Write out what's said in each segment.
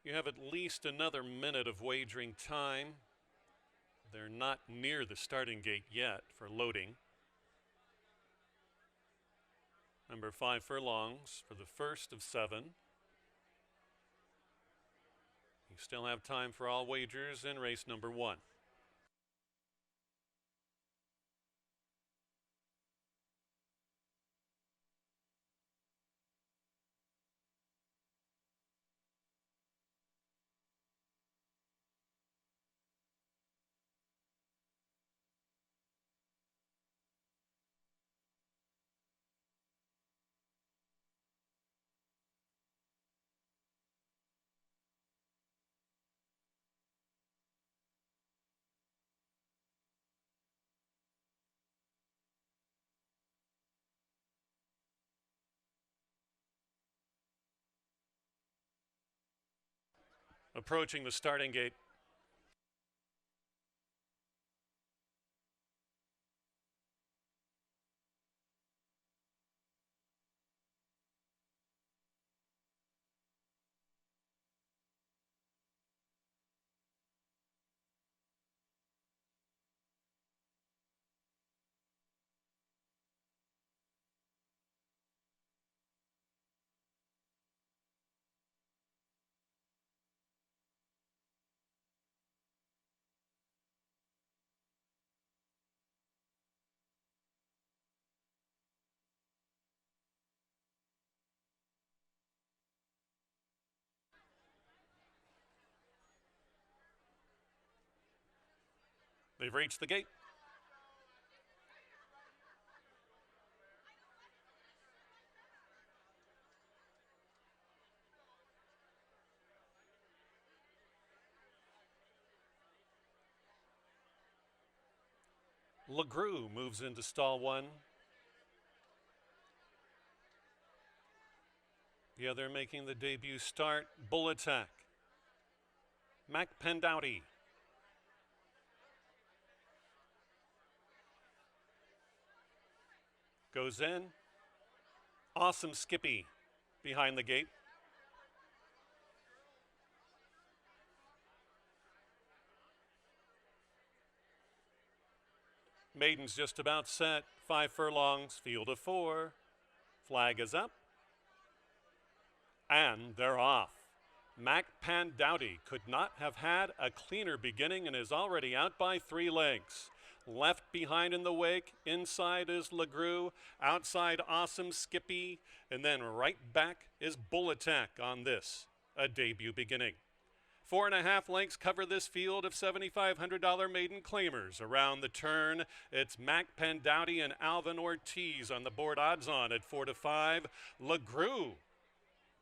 You have at least another minute of wagering time. They're not near the starting gate yet for loading. Number 5 furlongs for the first of 7. You still have time for all wagers in race number 1. Approaching the starting gate. They've reached the gate. LeGroux moves into stall 1. The other making the debut start, Bull Attack. Mac Pendouty. Goes in. Awesome Skippy behind the gate. Maiden's just about set. 5 furlongs, field of 4. Flag is up. And they're off. Mac Pendouty could not have had a cleaner beginning and is already out by 3 lengths. Left behind in the wake, inside is LeGroux, outside Awesome Skippy, and then right back is Bull Attack on this, a debut beginning. 4.5 lengths cover this field of $7,500 maiden claimers. Around the turn, it's Mac Pendouty and Alvin Ortiz on the board odds on at 4 to 5. LeGroux,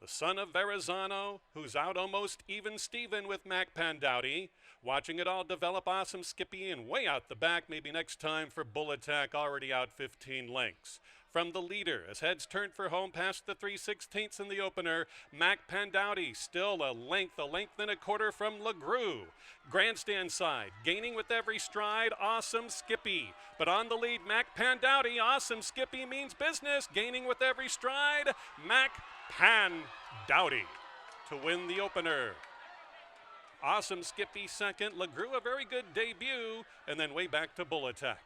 the son of Verrazano, who's out almost even Steven with Mac Pendouty. Watching it all develop, Awesome Skippy and way out the back, maybe next time for Bull Attack, already out 15 lengths. From the leader, as heads turn for home past the 3/16 in the opener, Mac Pendouty still a length and a quarter from LeGroux. Grandstand side, gaining with every stride, Awesome Skippy. But on the lead, Mac Pendouty. Awesome Skippy means business, gaining with every stride, Mac Pendouty to win the opener. Awesome Skippy second, LeGroux a very good debut, and then way back to Bull Attack.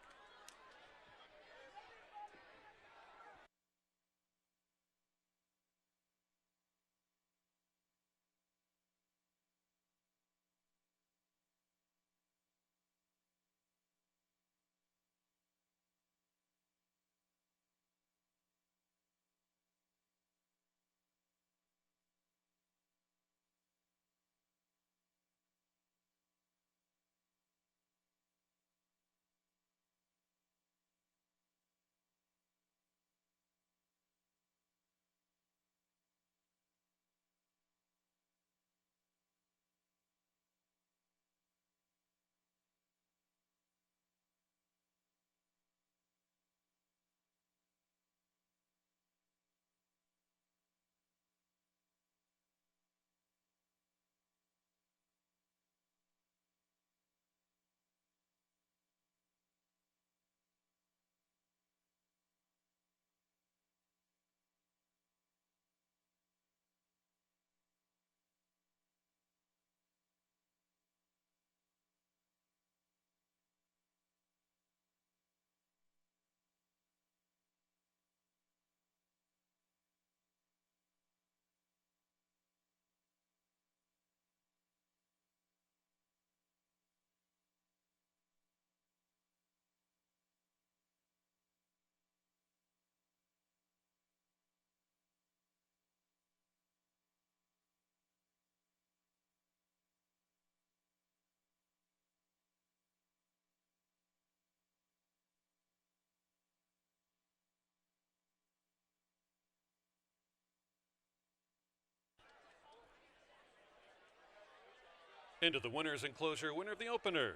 Into the winner's enclosure, winner of the opener.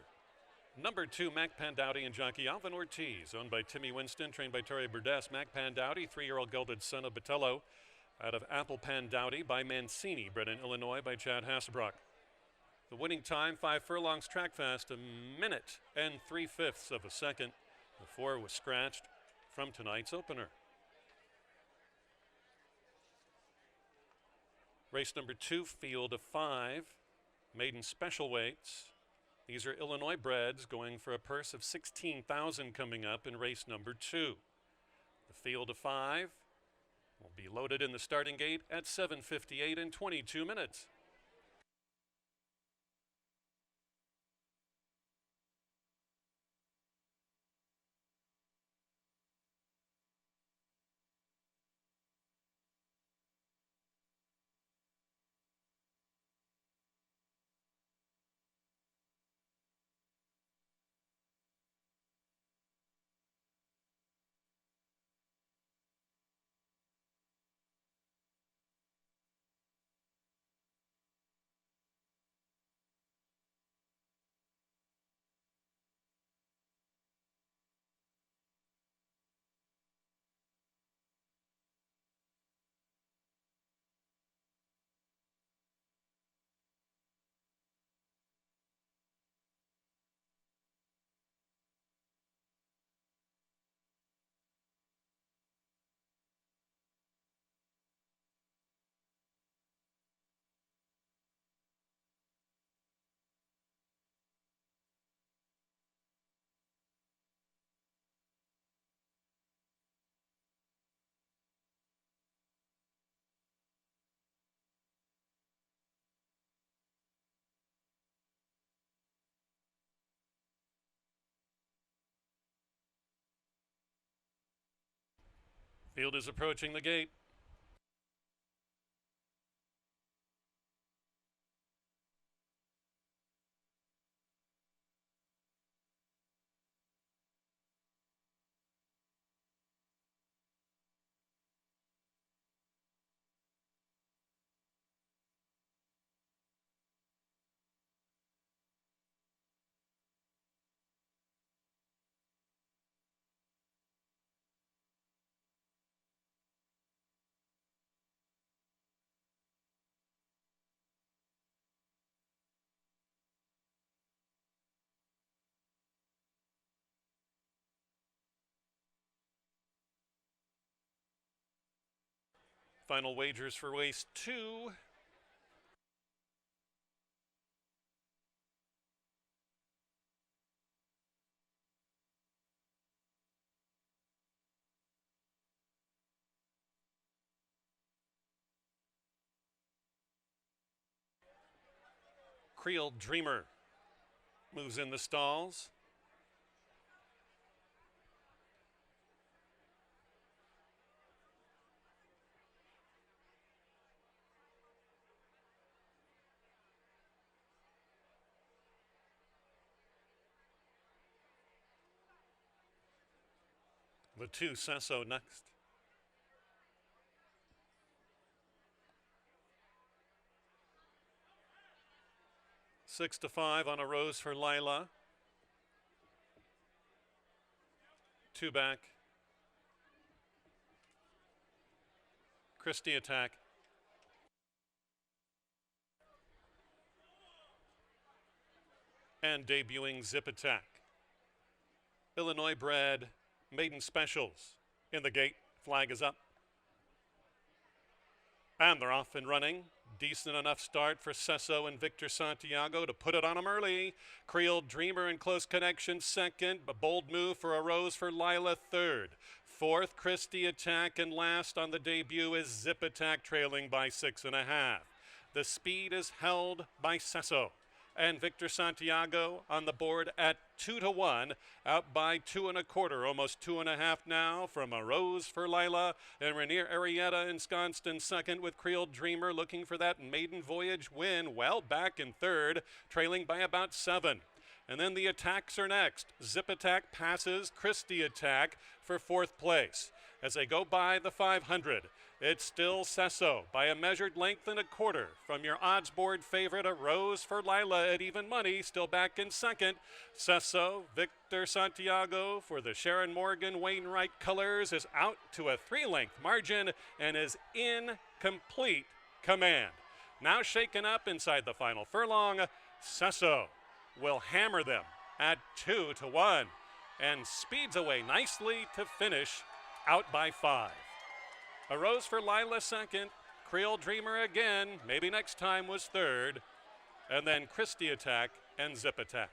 Number 2, Mac Pandowdy and jockey Alvin Ortiz, owned by Timmy Winston, trained by Terry Burdess. Mac Pandowdy, 3-year-old gelded son of Botello, out of Apple Pandowdy by Mancini, bred in Illinois by Chad Hasselbrock. The winning time, 5 furlongs track fast, 1 minute and 3/5 of a second. The 4 was scratched from tonight's opener. Race number 2, field of 5, maiden special weights. These are Illinois breds going for a purse of $16,000 coming up in race number 2. The field of 5 will be loaded in the starting gate at 7:58 in 22 minutes. Field is approaching the gate. Final wagers for race 2. Creole Dreamer moves in the stalls. The 2, Sesso, next. 6-5 on a rose for Lila. 2 back. Christie Attack. And debuting Zip Attack. Illinois bred maiden specials in the gate. Flag is up. And they're off and running. Decent enough start for Sesso and Victor Santiago to put it on him early. Creole Dreamer in close connection second. A bold move for a rose for Lila third. Fourth, Christie Attack, and last on the debut is Zip Attack, trailing by 6.5. The speed is held by Sesso. And Victor Santiago on the board at 2-1, out by 2 1/4, almost 2.5 now from a rose for Lila, and Rainier Arietta ensconced in second with Creole Dreamer looking for that maiden voyage win, well back in third, trailing by about 7. And then the attacks are next. Zip Attack passes Christie Attack for 4th place. as they go by the 500. It's still Sesso by a measured length and a quarter from your odds board favorite, A Rose for Lila at even money, still back in second. Sesso, Victor Santiago for the Sharon Morgan Wainwright colors is out to a 3-length margin and is in complete command. Now shaken up inside the final furlong, Sesso will hammer them at 2-1 and speeds away nicely to finish out by 5. A Rose for Lila second, Creole Dreamer again, maybe next time was third, and then Christie Attack and Zip Attack.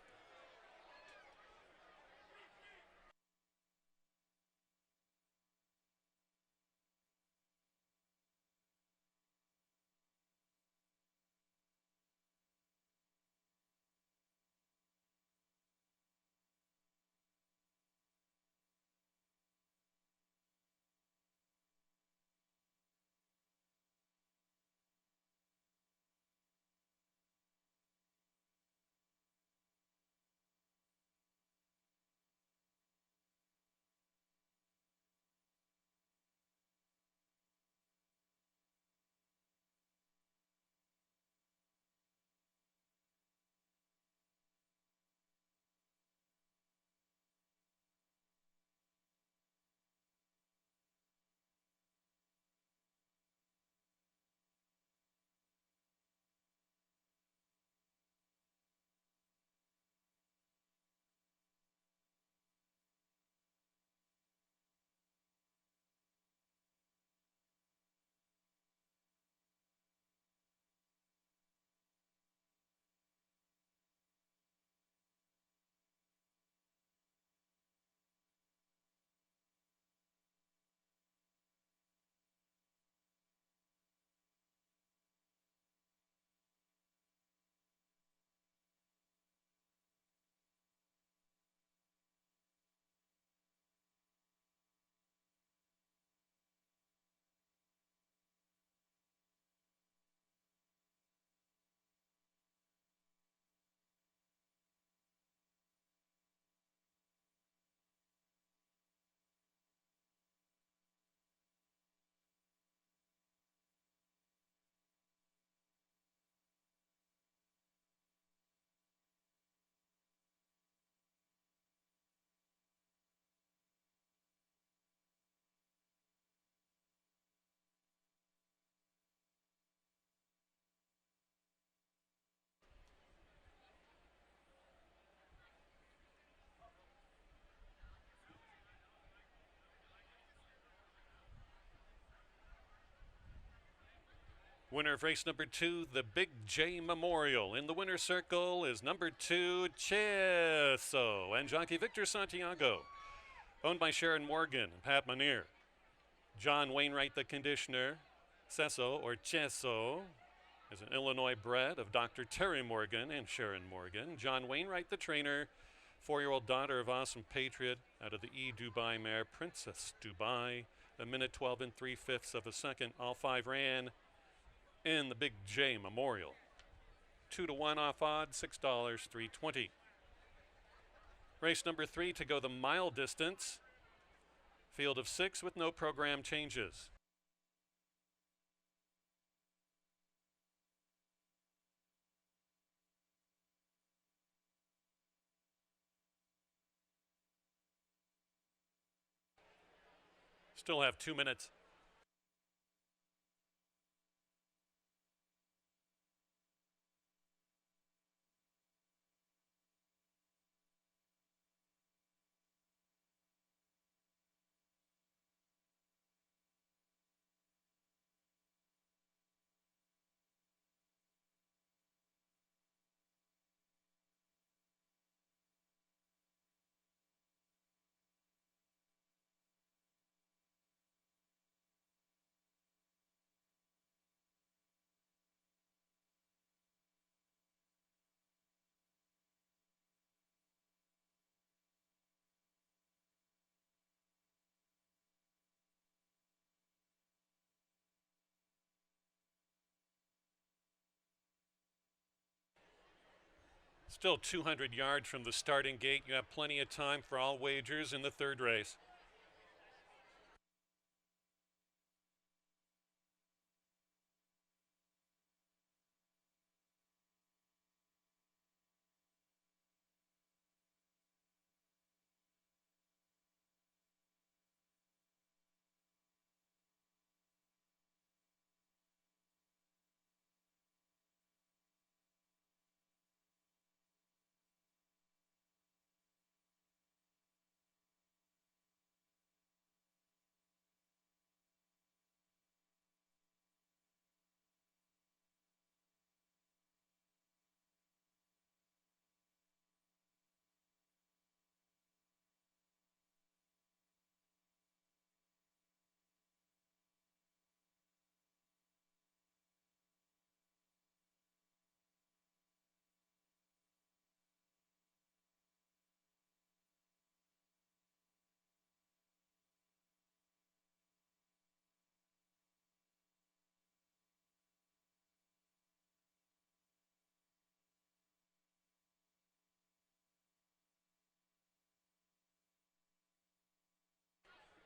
Winner of race number 2, the Big J Memorial. In the winner's circle is number 2, Cheso, and jockey Victor Santiago. Owned by Sharon Morgan and Pat Manier. John Wainwright, the conditioner. Sesso, or Cheso, is an Illinois bred of Dr. Terry Morgan and Sharon Morgan. John Wainwright, the trainer. 4-year-old daughter of Awesome Patriot out of the Dubai mare, Princess Dubai. A minute 12 and 3/5 of a second. All 5 ran in the Big J Memorial. 2-1 off odds, $6, $3.20. Race number 3 to go the mile distance. Field of 6 with no program changes. Still have 2 minutes. Still 200 yards from the starting gate. You have plenty of time for all wagers in the third race.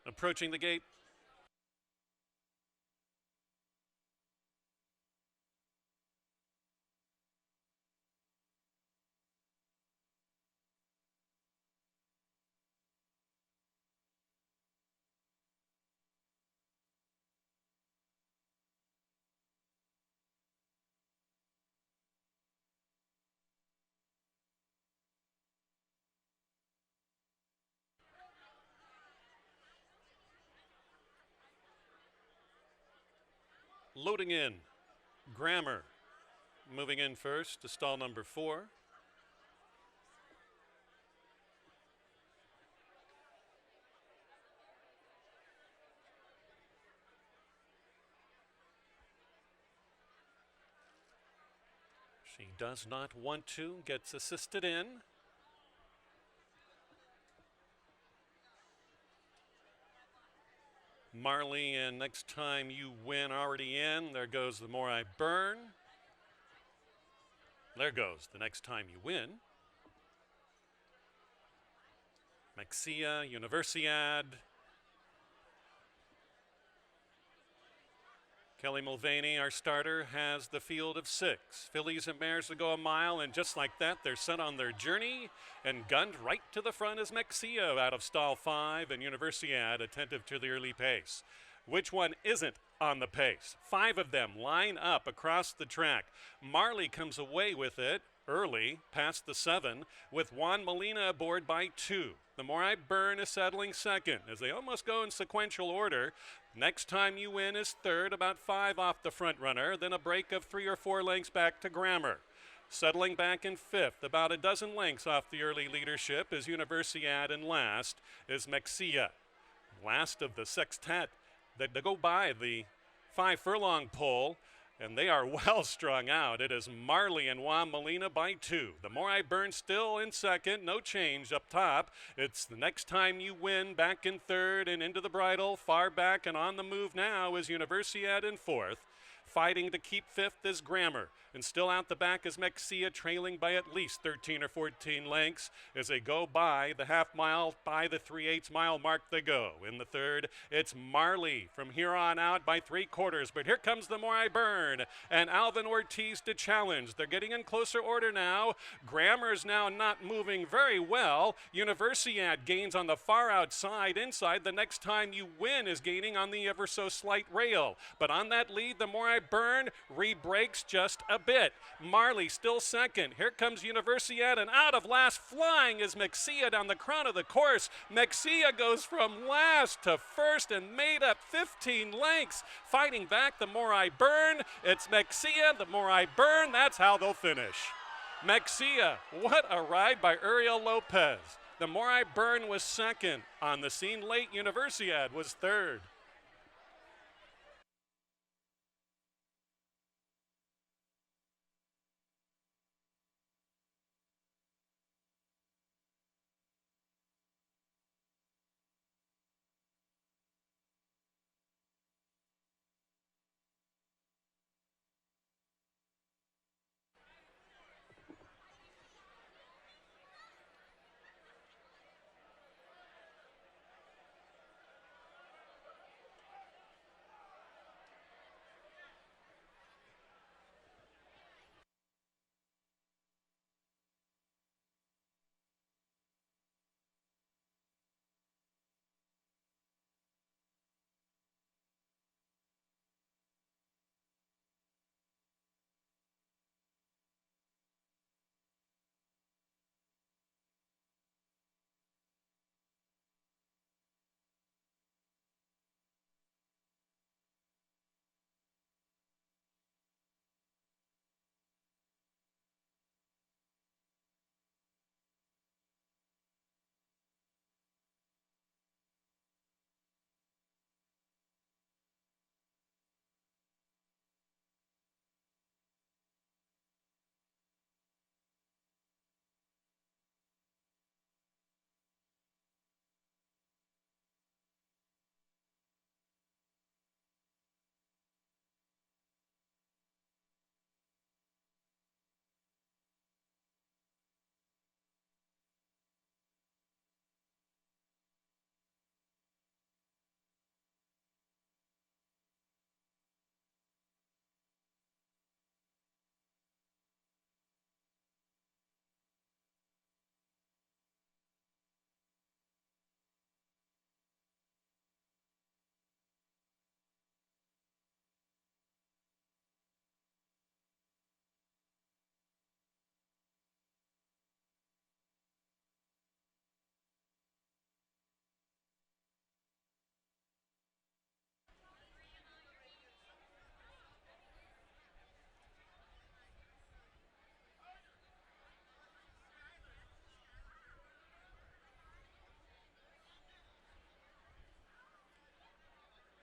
Approaching the gate. Loading in. Grammar moving in first to stall number 4. She does not want to, gets assisted in. Marley and Next Time You Win already in. There goes The More I Burn. There goes The Next Time You Win. Maxia, Universiad. Kelly Mulvaney, our starter, has the field of 6. Fillies and mares to go a mile, and just like that, they're set on their journey and gunned right to the front is Maxia out of stall 5 and Universiad attentive to the early pace. Which one isn't on the pace? 5 of them line up across the track. Marley comes away with it early, past the 7, with Juan Molina aboard by 2. The More I Burn is settling second as they almost go in sequential order. Next Time You Win is third, about 5 off the front runner, then a break of 3 or 4 lengths back to Grammar. Settling back in 5th, about a dozen lengths off the early leadership is Universiad, and last is Maxia. Last of the sextet that go by the 5 furlong pole, and they are well strung out. It is Marley and Juan Molina by 2. The More I Burn still in second, no change up top. It's The Next Time You Win back in third and into the bridle. Far back and on the move now is Universiad in 4th. Fighting to keep 5th is Grammar, and still out the back is Maxia, trailing by at least 13 or 14 lengths as they go by the half mile, by the 3/8 mile mark they go. In the third, it's Marley from here on out by 3/4, but here comes The More I Burn and Alvin Ortiz to challenge. They're getting in closer order now. Grammar's now not moving very well. Universiad gains on the far outside. Inside, The Next Time You Win is gaining on the ever so slight rail, but on that lead, The More I Burn re-breaks just a bit. Marley still second. Here comes Universiad, and out of last flying is Maxia down the crown of the course. Maxia goes from last to first and made up 15 lengths. Fighting back The More I Burn. It's Maxia, The More I Burn. That's how they'll finish. Maxia, what a ride by Uriel Lopez. The More I Burn was second. On the scene late, Universiad was third.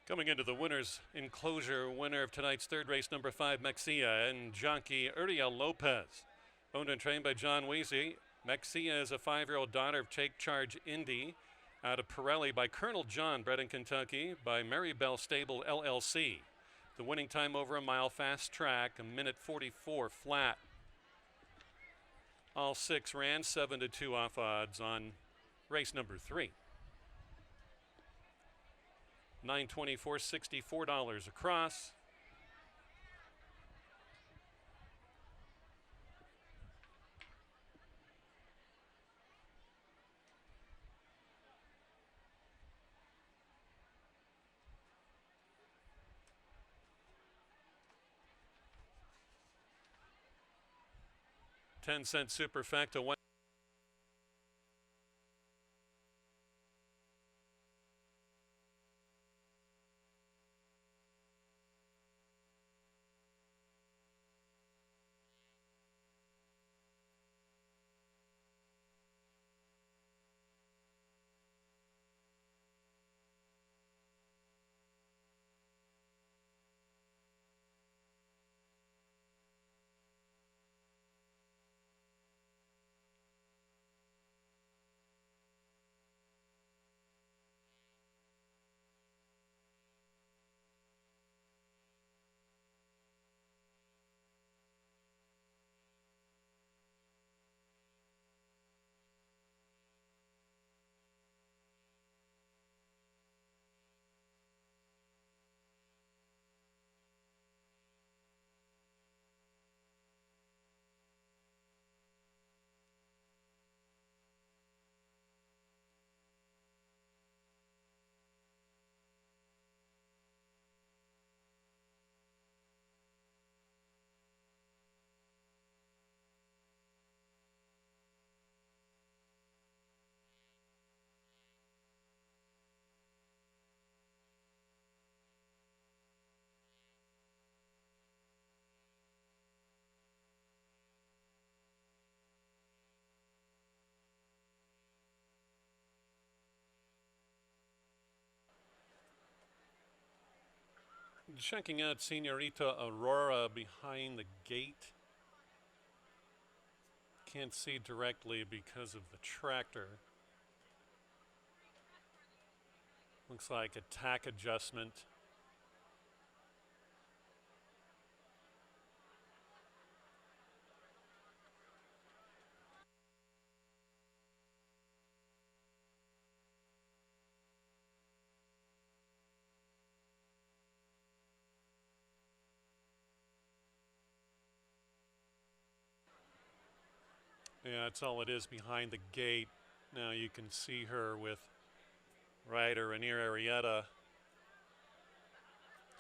Coming into the winner's enclosure, winner of tonight's third race, number 5, Mexia, and jockey Uriel Lopez. Owned and trained by John Weezy. Mexia is a 5-year-old daughter of Take Charge Indy out of Pirelli by Colonel John, bred in Kentucky by Mary Bell Stable LLC. The winning time over a mile fast track, a minute 44 flat. All 6 ran 7-2 off odds on race number 3. $924, $64 across. $0.10 superfecta. One 'Checking out Senorita Aurora behind the gate. Can't see directly because of the tractor. Looks like a tack adjustment. Yeah, that's all it is behind the gate. Now you can see her with rider Rainier Arrieta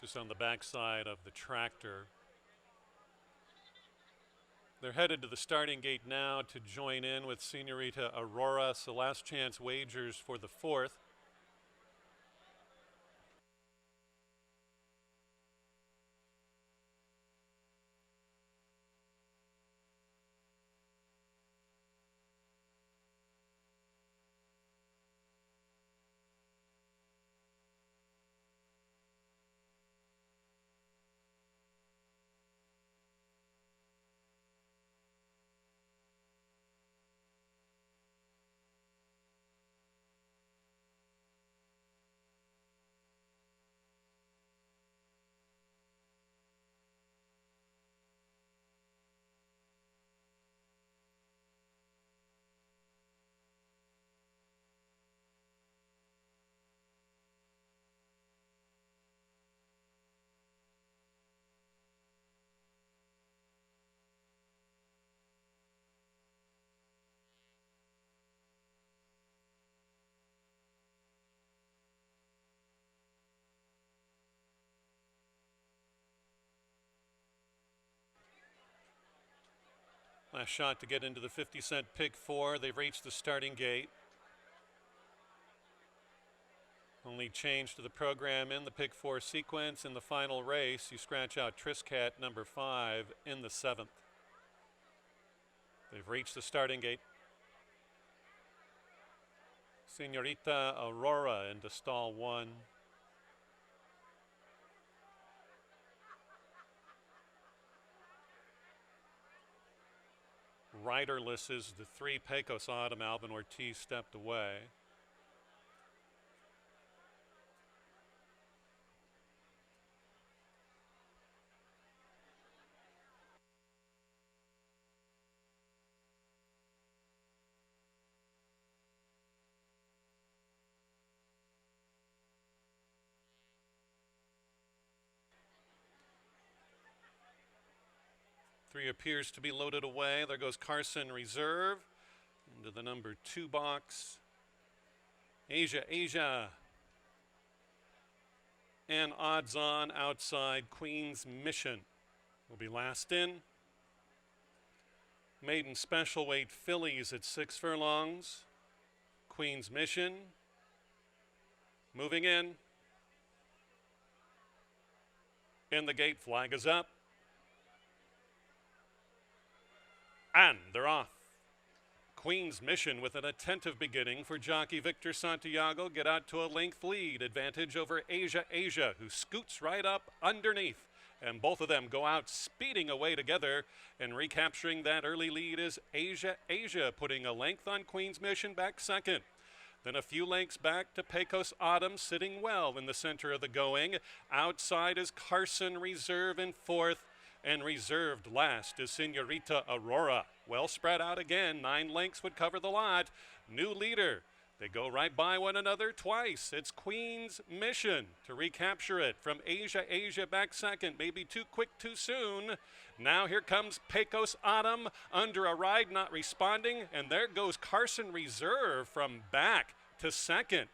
just on the backside of the tractor. They're headed to the starting gate now to join in with Senorita Aurora. So last chance wagers for the 4th. Last shot to get into the 50-cent pick 4. They've reached the starting gate. Only change to the program in the pick 4 sequence. In the final race, you scratch out Triscat number 5 in the 7th. They've reached the starting gate. Senorita Aurora into stall 1. riderless is the 3 Pecos Autumn. Alvin Ortiz stepped away. Three appears to be loaded away. There goes Carson Reserve into the number 2 box. Asia. And odds on outside Queen's Mission will be last in. Maiden special weight fillies at 6 furlongs. Queen's Mission moving in. And the gate flag is up. And they're off. Queen's Mission with an attentive beginning for jockey Victor Santiago. Get out to a length lead. Advantage over Asia, who scoots right up underneath. And both of them go out speeding away together. And recapturing that early lead is Asia, putting a length on Queen's Mission back second. Then a few lengths back to Pecos Autumn, sitting well in the center of the going. Outside is Carson Reserve in fourth. And reserved last is Senorita Aurora. Well spread out again. 9 lengths would cover the lot. New leader. They go right by one another twice. It's Queen's Mission to recapture it from Asia back second. Maybe too quick, too soon. Now here comes Pecos Autumn under a ride not responding. And there goes Carson Reserve from back to second.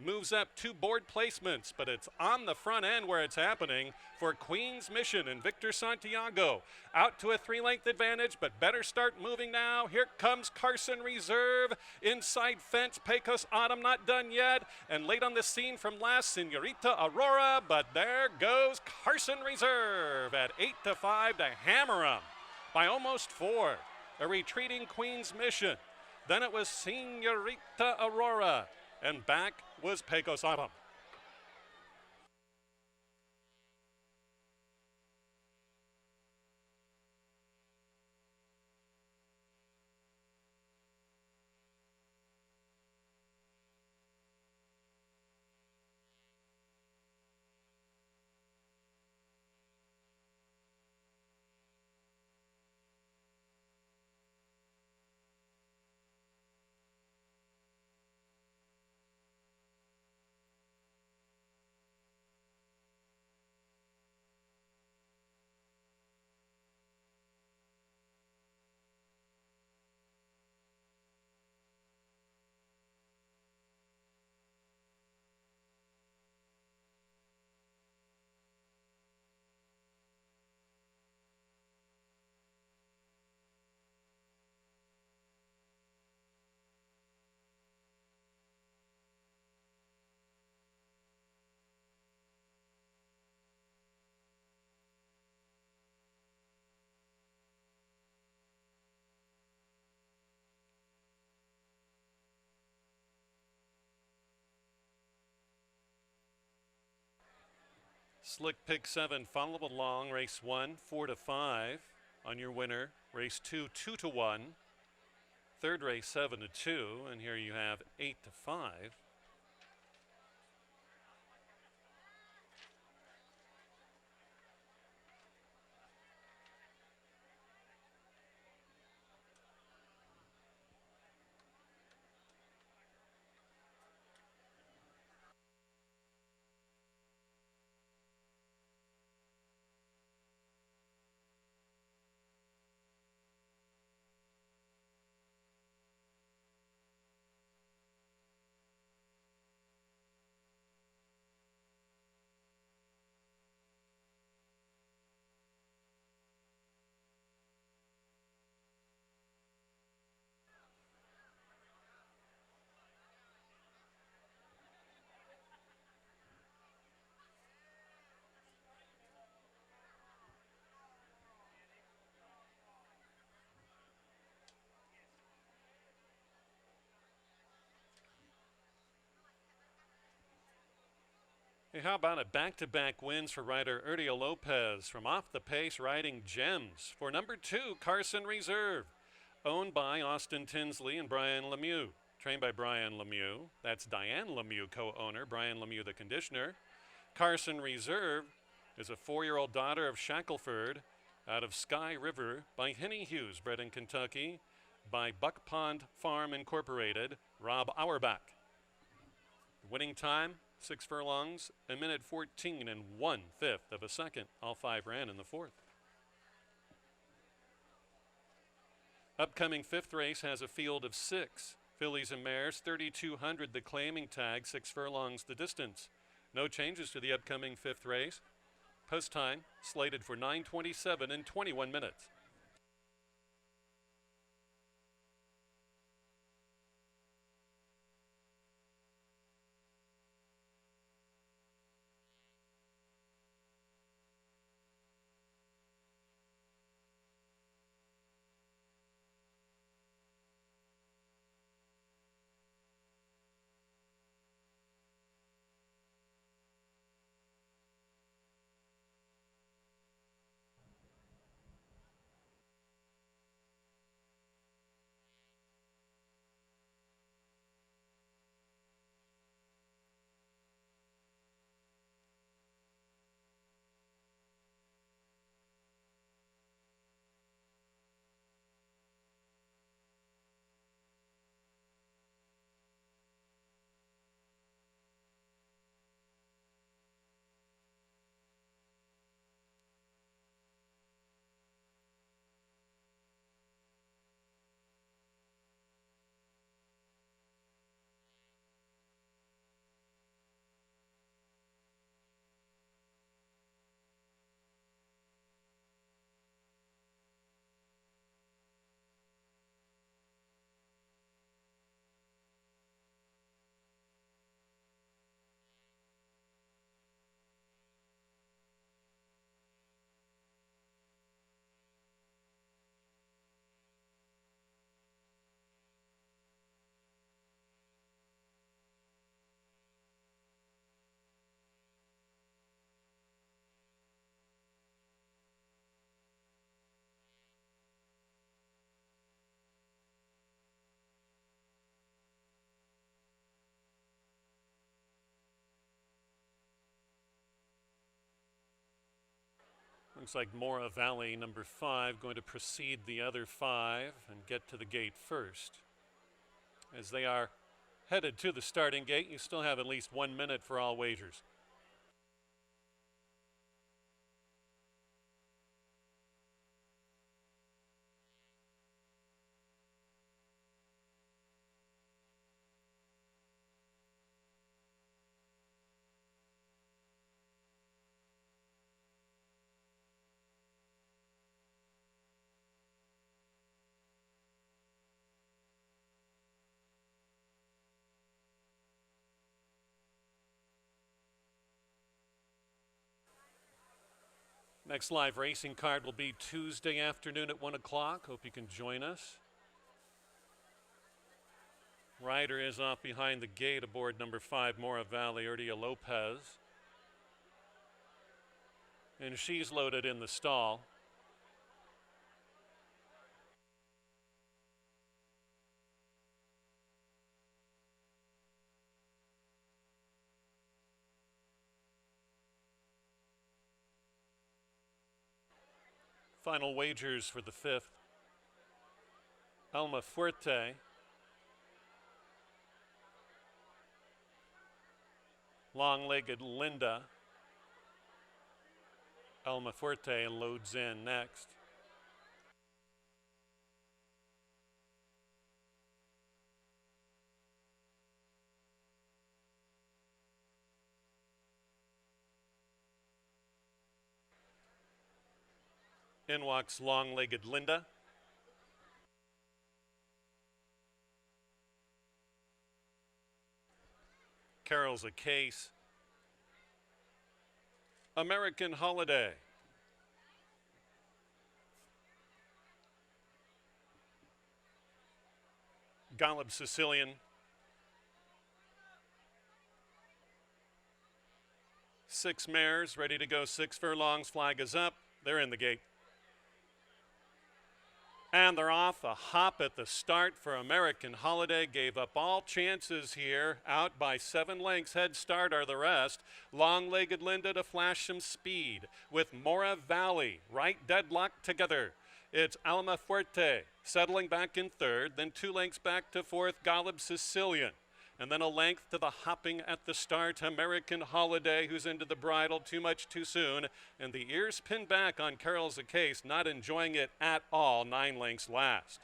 Moves up 2 board placements, but it's on the front end where it's happening for Queen's Mission and Victor Santiago. Out to a 3-length advantage, but better start moving now. Here comes Carson Reserve. Inside fence, Pecos Autumn not done yet. And late on the scene from last, Senorita Aurora, but there goes Carson Reserve at 8-5 to hammer him by almost 4. A retreating Queen's Mission. Then it was Senorita Aurora. And back was Pecos Autumn. Slick pick 7 followed along. Race 1, 4-5 on your winner. Race 2, 2-1. Third race 7-2, and here you have 8-5. Hey, how about it? Back-to-back wins for rider Urdio Lopez from off the pace riding Gems. For number 2, Carson Reserve. Owned by Austin Tinsley and Brian Lemieux. Trained by Brian Lemieux. That's Diane Lemieux, co-owner. Brian Lemieux, the conditioner. Carson Reserve is a 4-year-old daughter of Shackelford out of Sky River by Henny Hughes, bred in Kentucky by Buck Pond Farm Incorporated, Rob Auerbach. The winning time, 6 furlongs, 1 minute 14 and 1/5 of a second. All 5 ran in the 4th. Upcoming 5th race has a field of 6 fillies and mares, 3,200 the claiming tag, 6 furlongs the distance. No changes to the upcoming 5th race. Post time slated for 9:27 and 21 minutes. Looks like Mora Valley, number 5, going to precede the other 5 and get to the gate first. As they are headed to the starting gate, you still have at least 1 minute for all wagers. Next live racing card will be Tuesday afternoon at 1 o'clock. Hope you can join us. Rider is off behind the gate aboard number 5, Mora Valley, Urdia Lopez. And she's loaded in the stall. Final wagers for the 5th. Alma Fuerte, long-legged Linda. Alma Fuerte loads in next. In walks long-legged Linda. Carol's a case. American Holiday. Golub Sicilian. 6 mares ready to go, 6 furlongs. Flag is up. They're in the gate. And they're off a hop at the start for American Holiday. Gave up all chances here. Out by 7 lengths. Head start are the rest. Long-legged Linda to flash some speed with Mora Valley right deadlocked together. It's Alma Fuerte settling back in third. Then 2 lengths back to fourth, Golub Sicilian. And then a length to the hopping at the start, American Holiday, who's into the bridle too much too soon. And the ears pinned back on Carol's a Case, not enjoying it at all, 9 lengths last.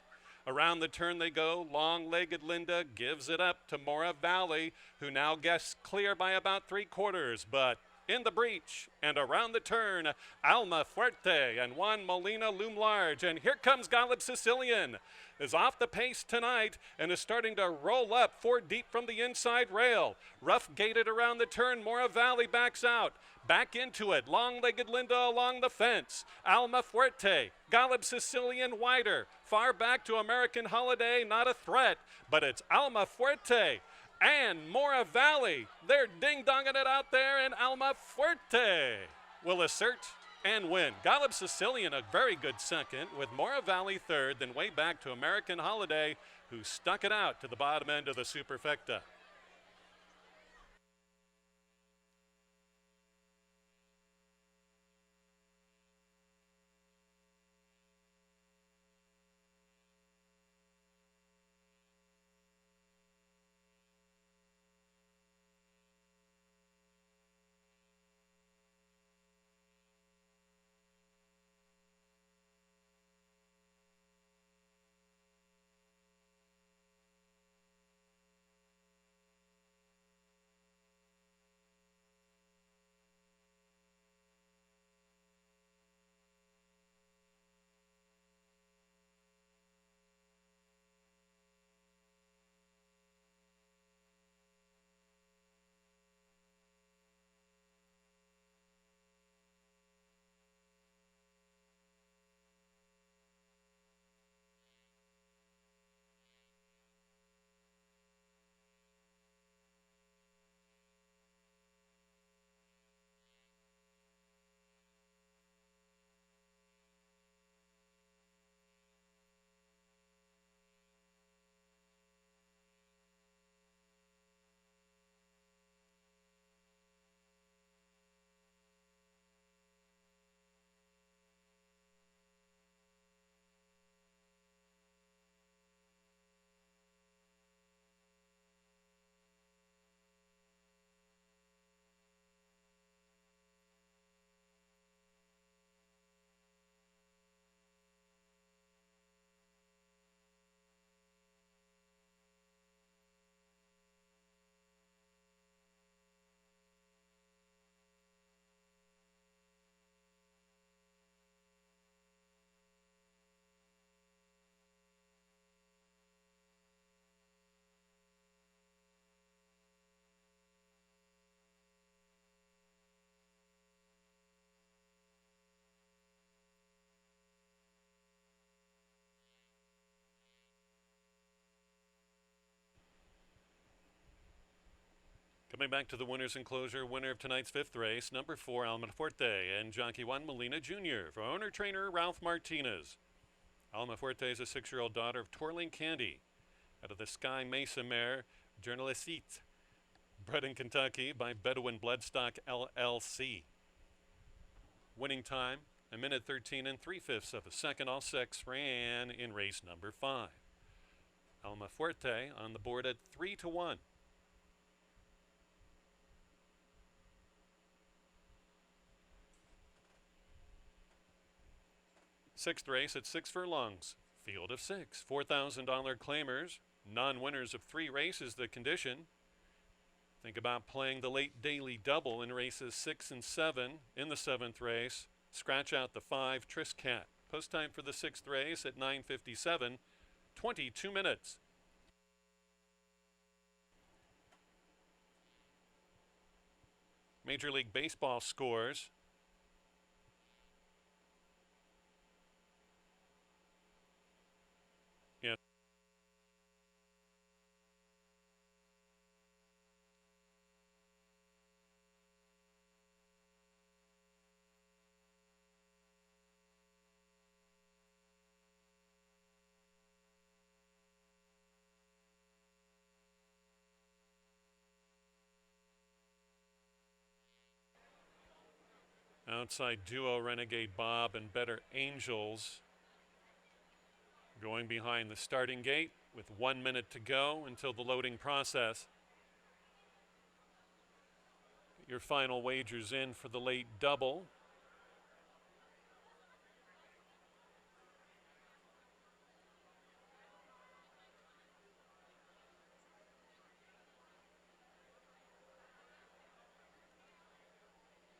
Around the turn they go, long-legged Linda gives it up to Mora Valley, who now gets clear by about 3/4, but in the breach and around the turn, Alma Fuerte and Juan Molina loom large. And here comes Golub Sicilian, is off the pace tonight and is starting to roll up 4 deep from the inside rail. Rough gated around the turn, Mora Valley backs out. Back into it, long-legged Linda along the fence. Alma Fuerte, Golub Sicilian wider. Far back to American Holiday, not a threat, but it's Alma Fuerte and Mora Valley. They're ding-donging it out there, and Alma Fuerte will assert and win. Golub Sicilian a very good second, with Mora Valley third, then way back to American Holiday, who stuck it out to the bottom end of the Superfecta. Coming back to the winner's enclosure, winner of tonight's 5th race, number 4, Alma Fuerte, and jockey Juan Molina Jr. for owner-trainer Ralph Martinez. Alma Fuerte is a 6-year-old daughter of Twirling Candy out of the Sky Mesa mare Journalisite, bred in Kentucky by Bedouin Bloodstock LLC. Winning time, 1:13 3/5 of a second. All 6 ran in race number 5. Alma Fuerte on the board at 3-1. Sixth race at 6 furlongs. Field of 6. $4,000 claimers. Non-winners of 3 races the condition. Think about playing the late daily double in races 6 and 7 in the 7th race. Scratch out the 5 Triscat. Post time for the 6th race at 9:57. 22 minutes. Major League Baseball scores. Yes. Outside duo Renegade Bob and Better Angels going behind the starting gate with 1 minute to go until the loading process. Your final wagers in for the late double.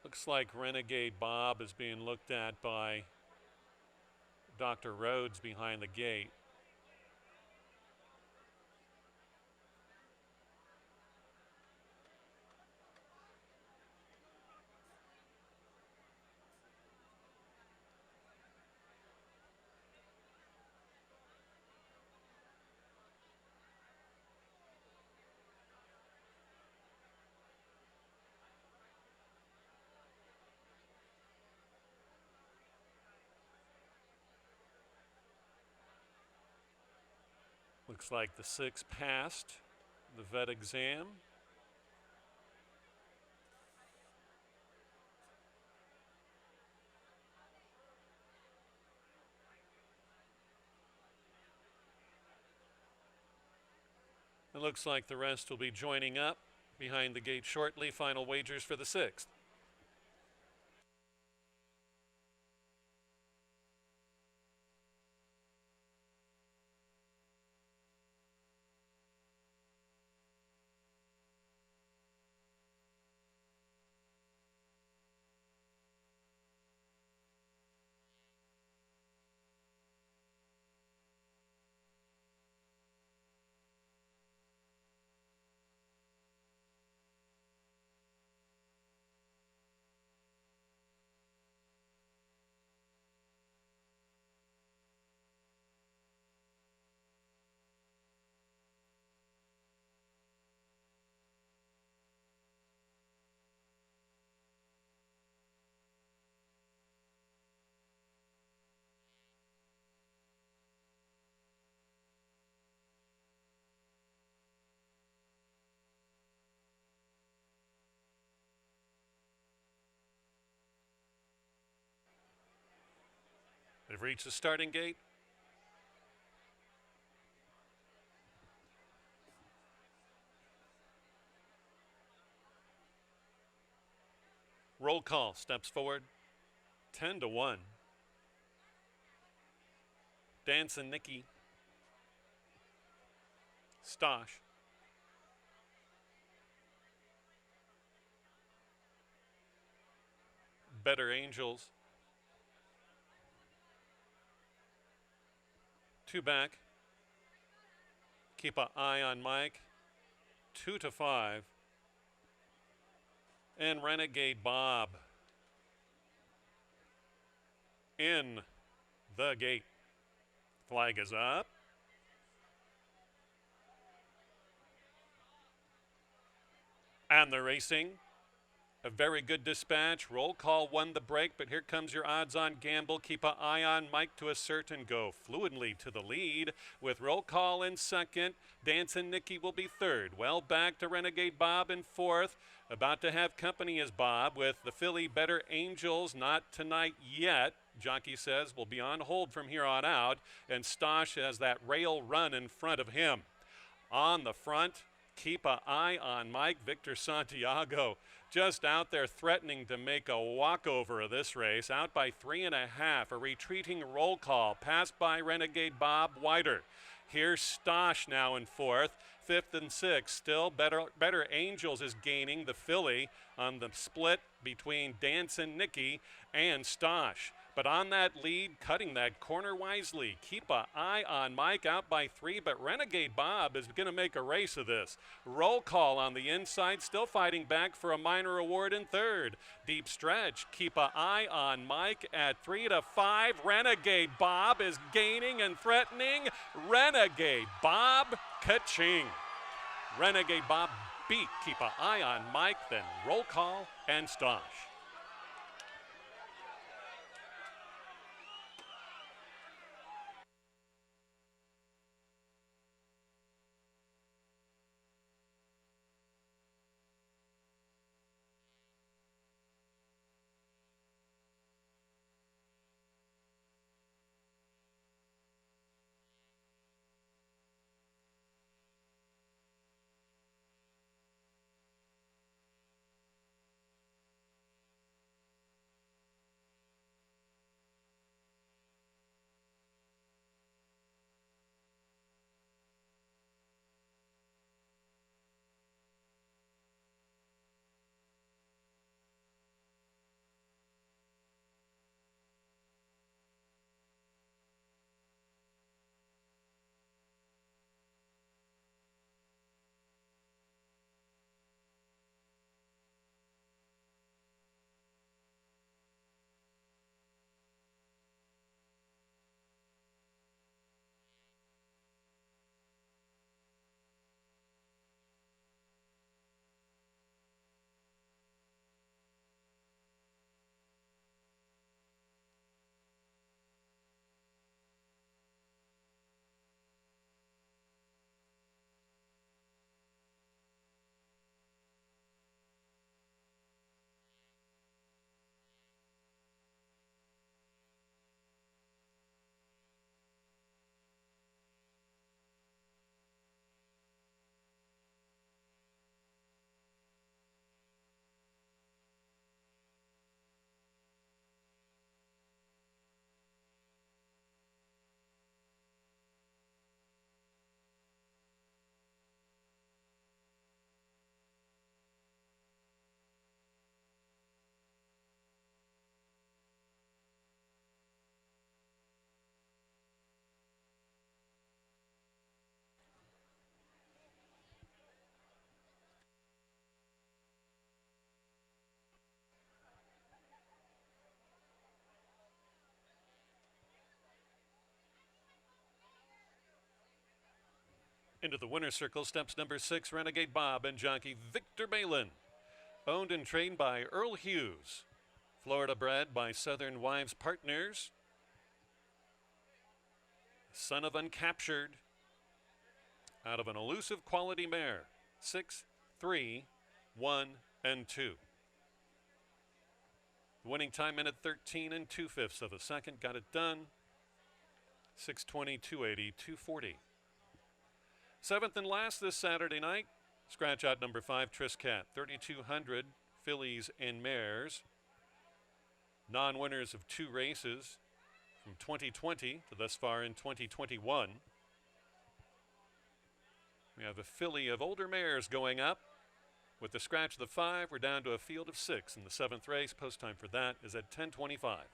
Looks like Renegade Bob is being looked at by Dr. Rhodes behind the gate. Looks like the 6 passed the vet exam. It looks like the rest will be joining up behind the gate shortly. Final wagers for the 6th. They've reached the starting gate. Roll call steps forward. 10-1. Dancin' Nikki. Stosh. Better Angels. 2 back. Keep an eye on Mike. 2-5. And Renegade Bob in the gate. Flag is up. And they're racing. A very good dispatch. Roll call won the break, but here comes your odds-on gamble. Keep an eye on Mike to assert and go fluidly to the lead. With roll call in second, Dancin' Nikki will be third. Well back to Renegade Bob in fourth. About to have company is Bob with the filly Better Angels. Not tonight yet. Jockey says will be on hold from here on out. And Stosh has that rail run in front of him. On the front, keep an eye on Mike. Victor Santiago just out there threatening to make a walkover of this race. Out by 3.5. A retreating roll call. Passed by Renegade Bob wider. Here's Stosh now in fourth. Fifth and sixth. Still Better Angels is gaining the filly on the split between Dancin' Nikki and Stosh. But on that lead, cutting that corner wisely. Keep an eye on Mike out by 3, but Renegade Bob is going to make a race of this. Roll call on the inside, still fighting back for a minor award in third. Deep stretch. Keep an eye on Mike at 3-5. Renegade Bob is gaining and threatening. Renegade Bob, ka-ching. Renegade Bob beat. Keep an eye on Mike, then roll call and Stosh. Into the winner's circle steps number 6, Renegade Bob, and jockey Victor Balin. Owned and trained by Earl Hughes. Florida bred by Southern Wives Partners. Son of Uncaptured. Out of an elusive quality mare. 6, 3, 1, and 2. The winning time, minute 13 and 2/5 of a second. Got it done. 6:20, 280, 240. Seventh and last this Saturday night. Scratch out number 5, Triscat. 3,200 fillies and mares. Non-winners of 2 races from 2020 to thus far in 2021. We have a filly of older mares going up. With the scratch of the 5, we're down to a field of 6 in the 7th race. Post time for that is at 10:25.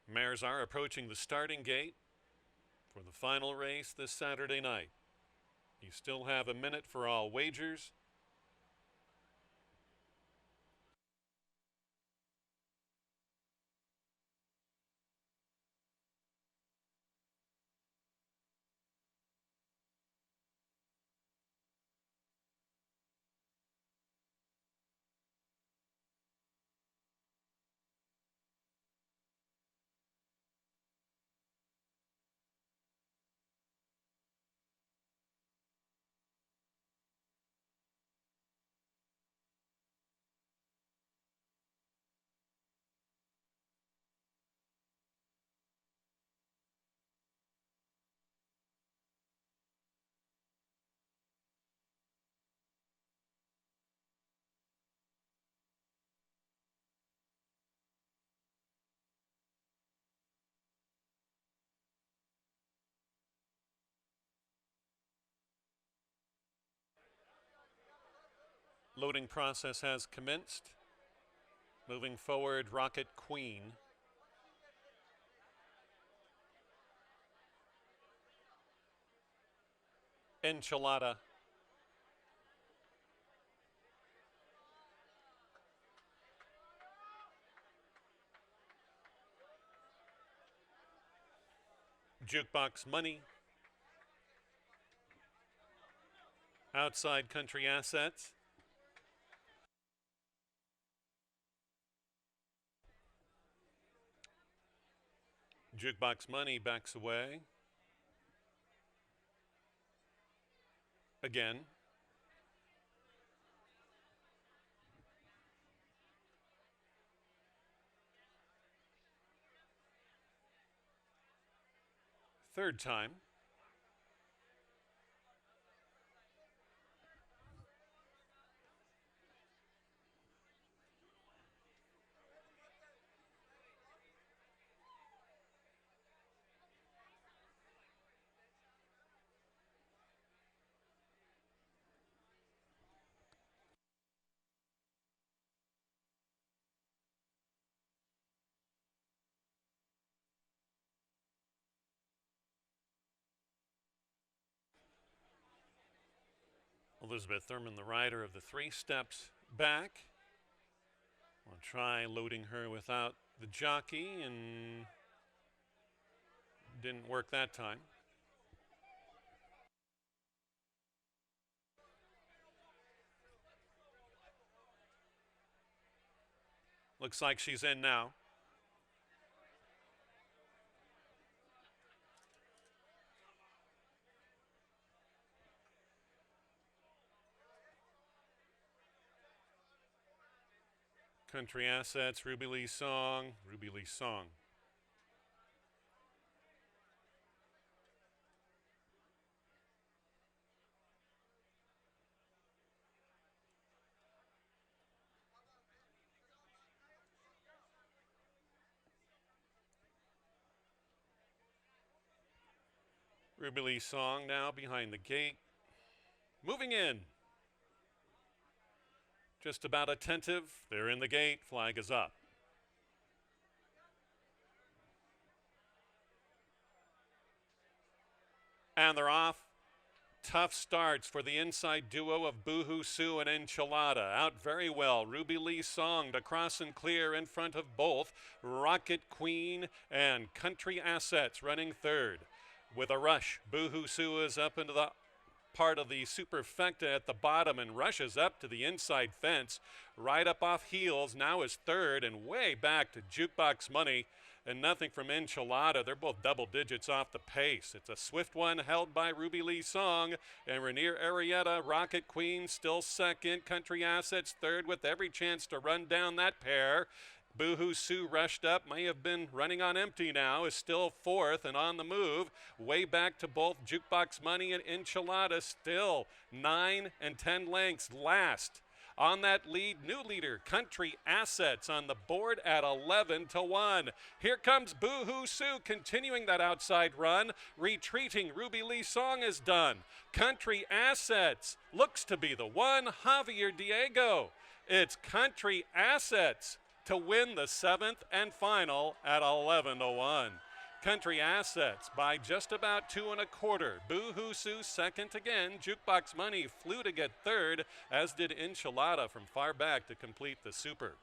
Mares are approaching the starting gate for the final race this Saturday night. You still have a minute for all wagers. Loading process has commenced. Moving forward, Rocket Queen. Enchilada. Jukebox Money. Outside Country Assets. Jukebox Money backs away. Again. Third time. Elizabeth Thurman, the rider of the 3, steps back. We'll try loading her without the jockey, and didn't work that time. Looks like she's in now. Country Assets, Ruby Lee Song, Ruby Lee Song. Ruby Lee Song now behind the gate. Moving in. Just about attentive. They're in the gate. Flag is up. And they're off. Tough starts for the inside duo of Boohoo Sue and Enchilada. Out very well. Ruby Lee Song to cross and clear in front of both Rocket Queen and Country Assets running third. With a rush, Boohoo Sue is up into the part of the superfecta at the bottom and rushes up to the inside fence. Right up off heels, now is third and way back to Jukebox Money. And nothing from Enchilada. They're both double digits off the pace. It's a swift one held by Ruby Lee Song. And Rainier Arietta, Rocket Queen still second. Country Assets third with every chance to run down that pair. Boohoo Sue rushed up, may have been running on empty now, is still fourth and on the move. Way back to both Jukebox Money and Enchilada, still 9 and 10 lengths last. On that lead, new leader, Country Assets on the board at 11-1. Here comes Boohoo Sue continuing that outside run. Retreating, Ruby Lee Song is done. Country Assets looks to be the one. Javier Diego. It's Country Assets to win the 7th and final at 11-1. Country Assets by just about 2 1/4. Boohoo Sue second again. Jukebox Money flew to get third, as did Enchilada from far back to complete the super.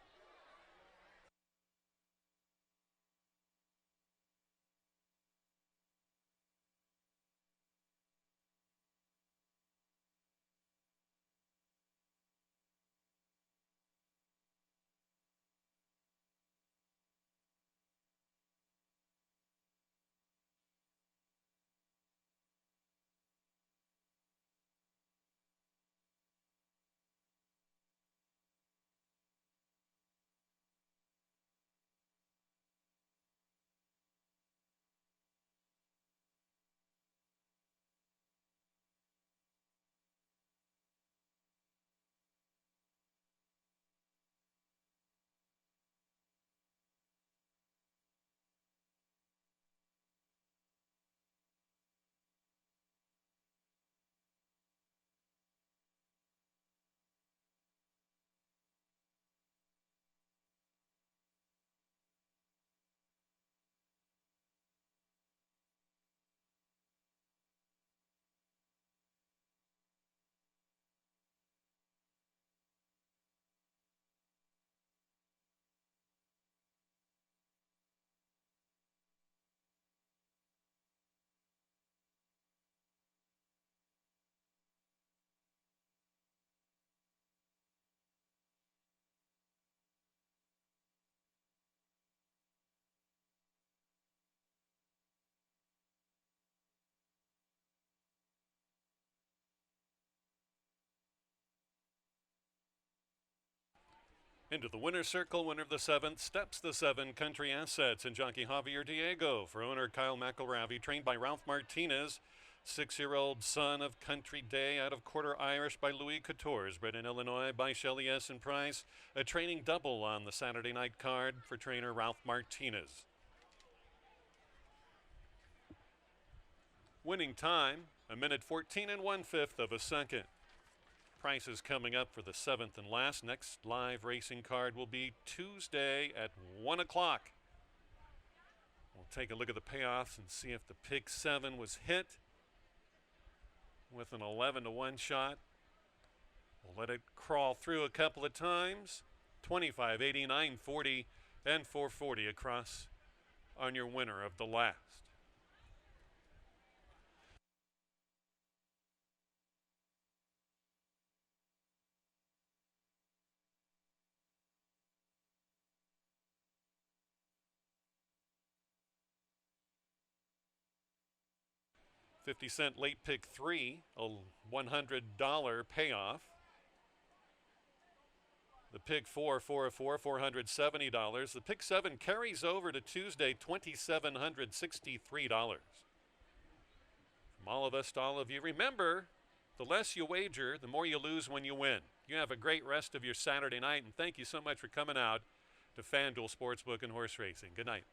Into the winner's circle, winner of the 7th, steps the 7 Country Assets and jockey Javier Diego. For owner Kyle McElravy, trained by Ralph Martinez, 6-year-old son of Country Day out of Quarter Irish by Louis Couture, bred in Illinois by Shelley S. and Price. A training double on the Saturday night card for trainer Ralph Martinez. Winning time, 1:14 1/5 of a second. Prices coming up for the 7th and last. Next live racing card will be Tuesday at 1 o'clock. We'll take a look at the payoffs and see if the pick 7 was hit with an 11-1 shot. We'll let it crawl through a couple of times. 25, 89, 40, and 440 across on your winner of the last. $50 late pick 3, a $100 payoff. The pick 4, 4 of 4, $470. The pick 7 carries over to Tuesday, $2,763. From all of us to all of you, remember, the less you wager, the more you lose when you win. You have a great rest of your Saturday night, and thank you so much for coming out to FanDuel Sportsbook and Horse Racing. Good night.